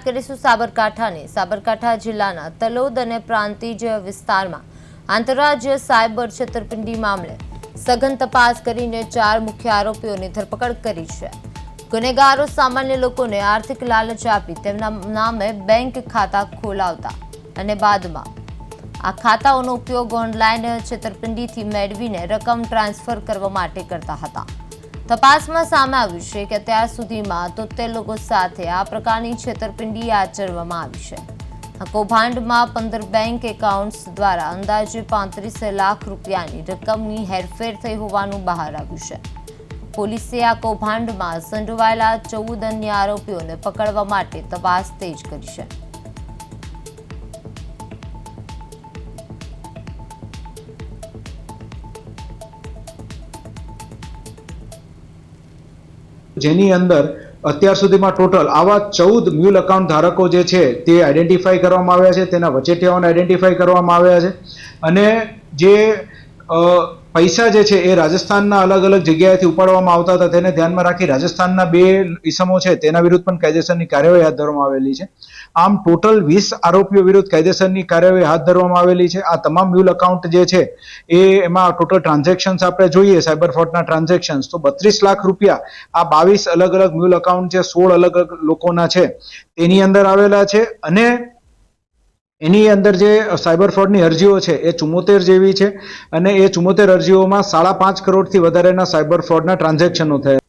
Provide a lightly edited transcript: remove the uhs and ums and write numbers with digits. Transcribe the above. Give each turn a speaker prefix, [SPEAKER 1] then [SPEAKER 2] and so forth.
[SPEAKER 1] કરીશું સાબરકાંઠાની। સાબરકાંઠા જિલ્લાના તલોદ અને પ્રાંતિજ વિસ્તારમાં આંતરરાજ્ય સાયબર છેતરપિંડી મામલે સઘન તપાસ કરીને 4 મુખ્ય આરોપીઓની ધરપકડ કરી છે। ગુનેગારો સામાન્ય લોકોને આર્થિક લાલચ આપી તેમના નામે બેંક ખાતા ખોલાવતા અને બાદમાં આ ખાતાઓનો ઉપયોગ ઓનલાઈન છેતરપિંડીથી મેળવીને રકમ ટ્રાન્સફર કરવા માટે કરતા હતા। તપાસમાં સામે આવ્યું છે કે અત્યાર સુધીમાં 73 લોકો સાથે આ પ્રકારની છેતરપિંડી આચરવામાં આવી છે। આ કૌભાંડમાં 15 બેંક એકાઉન્ટ્સ દ્વારા અંદાજે 35 લાખ રૂપિયાની રકમની હેરફેર થઈ હોવાનું બહાર આવ્યું છે। પોલીસે આ કૌભાંડમાં સંડોવાયેલા 14 અન્ય આરોપીઓને પકડવા માટે તપાસ તેજ કરી છે।
[SPEAKER 2] જેની અંદર અત્યાર સુધીમાં ટોટલ આવા 14 મ્યુલ એકાઉન્ટ ધારકો જે છે તે આઈડેન્ટિફાઈ કરવામાં આવ્યા છે, તેના વચેટિયાઓને આઈડેન્ટિફાઈ કરવામાં આવ્યા છે અને જે પૈસા જે છે એ રાજસ્થાનના અલગ અલગ જગ્યાએથી ઉપાડવામાં આવતા હતા તેને ધ્યાનમાં રાખી રાજસ્થાનના 2 ઇસમો છે તેના વિરુદ્ધ પણ કાયદેસરની કાર્યવાહી હાથ ધરવામાં આવેલી છે। આમ ટોટલ 20 આરોપીઓ વિરુદ્ધ કાયદેસરની કાર્યવાહી હાથ ધરવામાં આવેલી છે। આ તમામ મ્યુલ એકાઉન્ટ જે છે એમાં ટોટલ ટ્રાન્ઝેક્શન્સ આપણે જોઈએ સાયબર ફ્રોડના ટ્રાન્ઝેક્શન્સ તો 32 લાખ રૂપિયા આ 22 અલગ અલગ મ્યુલ એકાઉન્ટ છે 16 અલગ અલગ લોકોના છે તેની અંદર આવેલા છે અને એની અંદર જે સાયબર ફ્રોડની અરજીઓ છે એ 74 જેવી છે અને એ 74 અરજીઓમાં 5.5 કરોડથી વધારેના સાયબર ફ્રોડના ટ્રાન્ઝેક્શનો થયા।